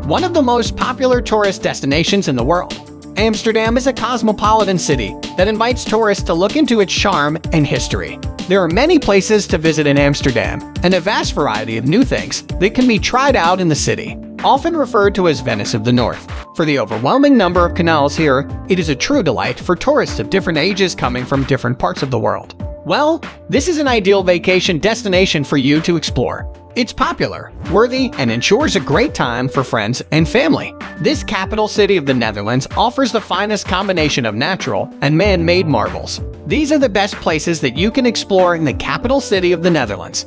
one of the most popular tourist destinations in the world. Amsterdam is a cosmopolitan city that invites tourists to look into its charm and history. There are many places to visit in Amsterdam, and a vast variety of new things that can be tried out in the city, often referred to as Venice of the North. For the overwhelming number of canals here, it is a true delight for tourists of different ages coming from different parts of the world. Well, this is an ideal vacation destination for you to explore. It's popular, worthy, and ensures a great time for friends and family. This capital city of the Netherlands offers the finest combination of natural and man-made marvels. These are the best places that you can explore in the capital city of the Netherlands.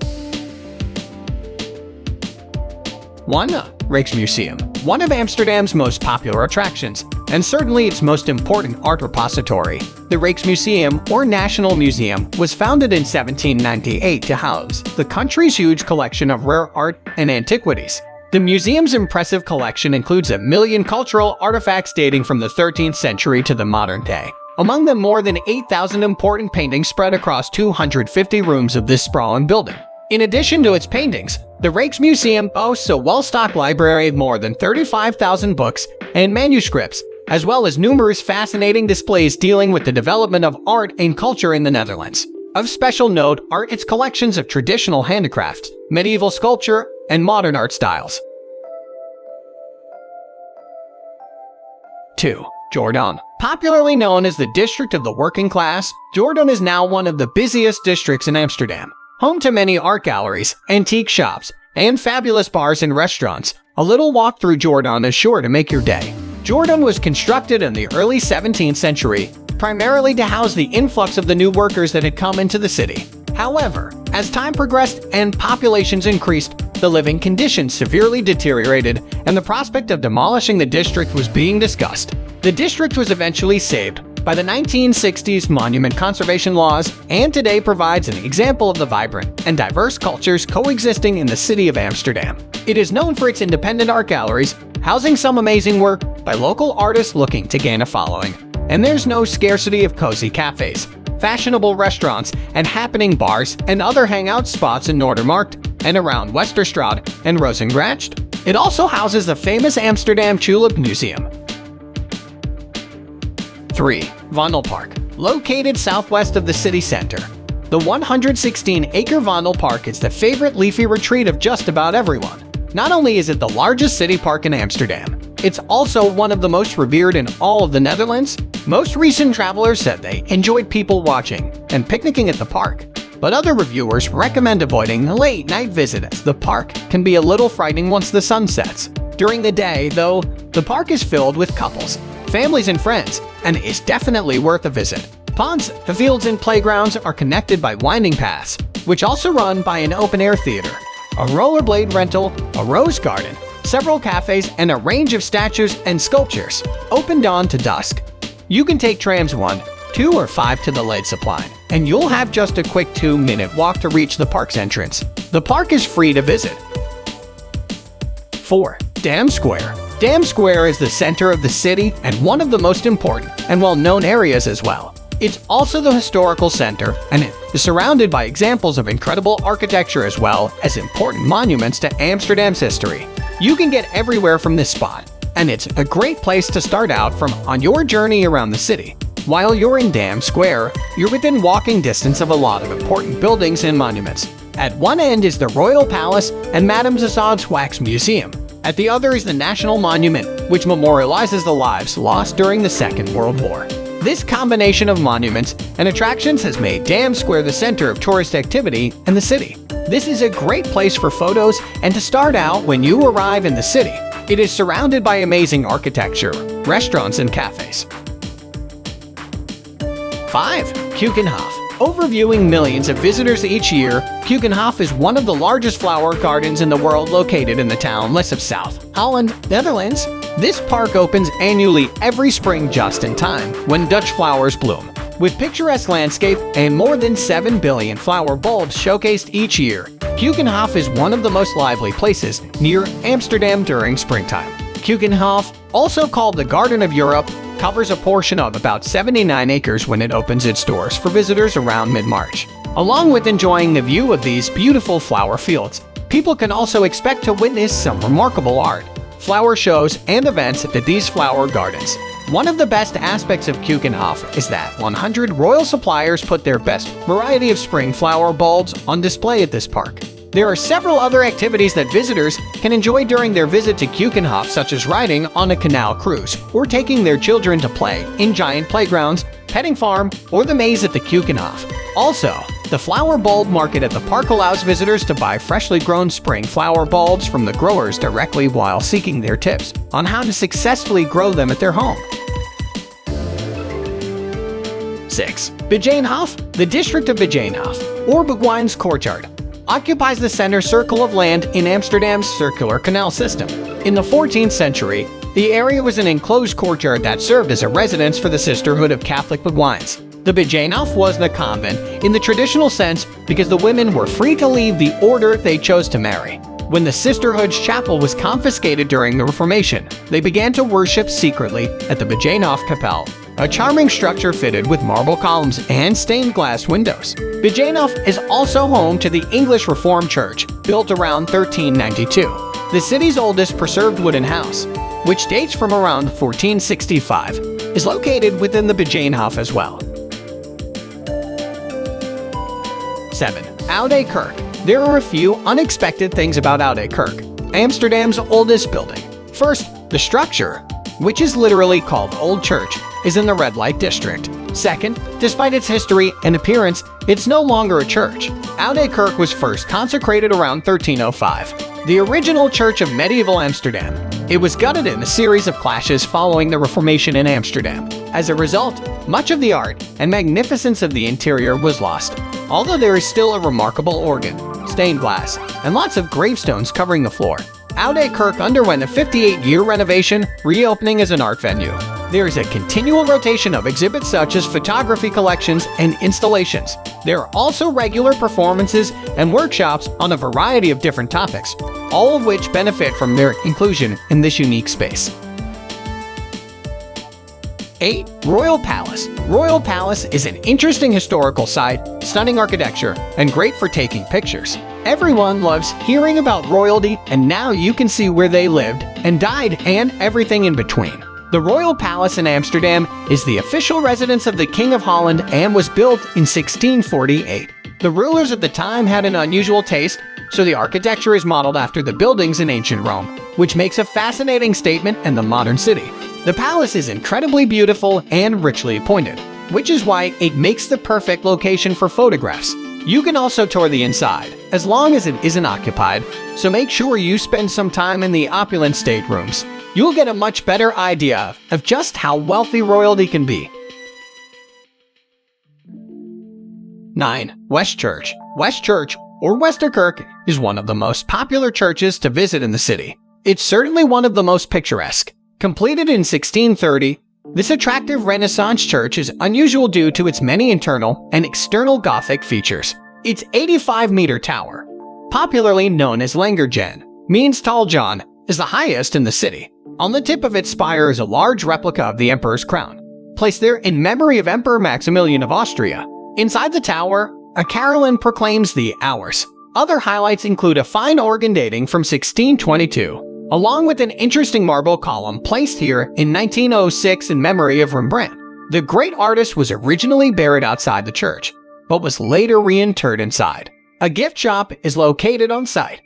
1. Rijksmuseum, one of Amsterdam's most popular attractions, and certainly its most important art repository. The Rijksmuseum, or National Museum, was founded in 1798 to house the country's huge collection of rare art and antiquities. The museum's impressive collection includes 1 million cultural artifacts dating from the 13th century to the modern day. Among them, more than 8,000 important paintings spread across 250 rooms of this sprawling building. In addition to its paintings, the Rijksmuseum boasts a well-stocked library of more than 35,000 books and manuscripts, as well as numerous fascinating displays dealing with the development of art and culture in the Netherlands. Of special note are its collections of traditional handicrafts, medieval sculpture, and modern art styles. 2. Jordaan. Popularly known as the District of the Working Class, Jordaan is now one of the busiest districts in Amsterdam. Home to many art galleries, antique shops, and fabulous bars and restaurants, a little walk through Jordaan is sure to make your day. Jordaan was constructed in the early 17th century, primarily to house the influx of the new workers that had come into the city. However, as time progressed and populations increased, the living conditions severely deteriorated, and the prospect of demolishing the district was being discussed. The district was eventually saved by the 1960s monument conservation laws, and today provides an example of the vibrant and diverse cultures coexisting in the city of Amsterdam. It is known for its independent art galleries, housing some amazing work by local artists looking to gain a following. And there's no scarcity of cozy cafes, fashionable restaurants, and happening bars and other hangout spots in Noordermarkt and around Westerstraat and Rozengracht. It also houses the famous Amsterdam Tulip Museum. 3. Vondelpark. Located southwest of the city center, the 116-acre Vondelpark is the favorite leafy retreat of just about everyone. Not only is it the largest city park in Amsterdam, it's also one of the most revered in all of the Netherlands. Most recent travelers said they enjoyed people watching and picnicking at the park, but other reviewers recommend avoiding a late-night visit as the park can be a little frightening once the sun sets. During the day, though, the park is filled with couples, families, and friends, and is definitely worth a visit. Ponds, the fields, and playgrounds are connected by winding paths, which also run by an open-air theater, a rollerblade rental, a rose garden, several cafes, and a range of statues and sculptures, open dawn to dusk. You can take trams 1, 2, or 5 to the Leidseplein, and you'll have just a quick 2-minute walk to reach the park's entrance. The park is free to visit. 4. Dam Square. Dam Square is the center of the city and one of the most important and well-known areas as well. It's also the historical center, and it is surrounded by examples of incredible architecture as well as important monuments to Amsterdam's history. You can get everywhere from this spot, and it's a great place to start out from on your journey around the city. While you're in Dam Square, you're within walking distance of a lot of important buildings and monuments. At one end is the Royal Palace and Madame Tussauds Wax Museum. At the other is the National Monument, which memorializes the lives lost during the Second World War. This combination of monuments and attractions has made Dam Square the center of tourist activity in the city. This is a great place for photos and to start out when you arrive in the city. It is surrounded by amazing architecture, restaurants, and cafes. 5. Keukenhof. Overviewing millions of visitors each year, Keukenhof is one of the largest flower gardens in the world, located in the townlets of South Holland, Netherlands. This park opens annually every spring just in time when Dutch flowers bloom. With picturesque landscape and more than 7 billion flower bulbs showcased each year, Keukenhof is one of the most lively places near Amsterdam during springtime. Keukenhof, also called the Garden of Europe, covers a portion of about 79 acres when it opens its doors for visitors around mid-March. Along with enjoying the view of these beautiful flower fields, people can also expect to witness some remarkable art, flower shows, and events at these flower gardens. One of the best aspects of Keukenhof is that 100 royal suppliers put their best variety of spring flower bulbs on display at this park. There are several other activities that visitors can enjoy during their visit to Keukenhof, such as riding on a canal cruise or taking their children to play in giant playgrounds, petting farm, or the maze at the Keukenhof. Also, the flower bulb market at the park allows visitors to buy freshly grown spring flower bulbs from the growers directly while seeking their tips on how to successfully grow them at their home. 6. Begijnhof. The district of Begijnhof, or Begijn's courtyard, occupies the center circle of land in Amsterdam's circular canal system. In the 14th century, the area was an enclosed courtyard that served as a residence for the Sisterhood of Catholic Begijns. The Begijnhof wasn't a convent in the traditional sense because the women were free to leave the order they chose to marry. When the Sisterhood's chapel was confiscated during the Reformation, they began to worship secretly at the Begijnhof Kapel, a charming structure fitted with marble columns and stained glass windows. Begijnhof is also home to the English Reformed Church, built around 1392. The city's oldest preserved wooden house, which dates from around 1465, is located within the Begijnhof as well. 7. Oude Kerk. There are a few unexpected things about Oude Kerk, Amsterdam's oldest building. First, the structure, which is literally called Old Church, is in the red light district. Second, despite its history and appearance, it's no longer a church. Oude Kerk was first consecrated around 1305, the original church of medieval Amsterdam. It was gutted in a series of clashes following the Reformation in Amsterdam. As a result, much of the art and magnificence of the interior was lost. Although there is still a remarkable organ, stained glass, and lots of gravestones covering the floor, Oude Kerk underwent a 58-year renovation, reopening as an art venue. There is a continual rotation of exhibits such as photography collections and installations. There are also regular performances and workshops on a variety of different topics, all of which benefit from their inclusion in this unique space. 8. Royal Palace. Royal Palace is an interesting historical site, stunning architecture, and great for taking pictures. Everyone loves hearing about royalty, and now you can see where they lived and died and everything in between. The Royal Palace in Amsterdam is the official residence of the King of Holland and was built in 1648. The rulers at the time had an unusual taste, so the architecture is modeled after the buildings in ancient Rome, which makes a fascinating statement in the modern city. The palace is incredibly beautiful and richly appointed, which is why it makes the perfect location for photographs. You can also tour the inside, as long as it isn't occupied, so make sure you spend some time in the opulent staterooms. You'll get a much better idea of just how wealthy royalty can be. 9. West Church. West Church, or Westerkerk, is one of the most popular churches to visit in the city. It's certainly one of the most picturesque. Completed in 1630, this attractive Renaissance church is unusual due to its many internal and external Gothic features. Its 85-meter tower, popularly known as Langerjan, means Tall John, is the highest in the city. On the tip of its spire is a large replica of the emperor's crown, placed there in memory of Emperor Maximilian of Austria. Inside the tower, a carillon proclaims the hours. Other highlights include a fine organ dating from 1622, along with an interesting marble column placed here in 1906 in memory of Rembrandt. The great artist was originally buried outside the church, but was later reinterred inside. A gift shop is located on site.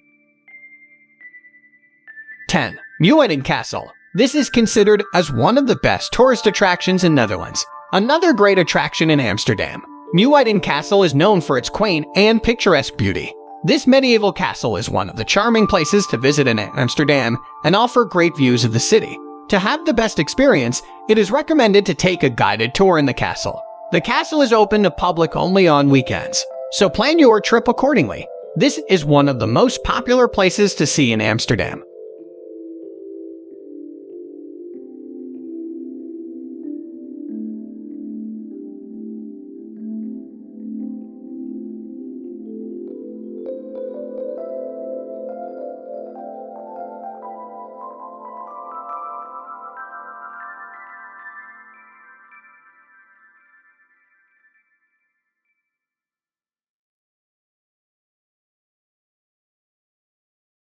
10. Muiderslot Castle. This is considered as one of the best tourist attractions in Netherlands. Another great attraction in Amsterdam. Muiderslot Castle is known for its quaint and picturesque beauty. This medieval castle is one of the charming places to visit in Amsterdam and offer great views of the city. To have the best experience, it is recommended to take a guided tour in the castle. The castle is open to public only on weekends, so plan your trip accordingly. This is one of the most popular places to see in Amsterdam.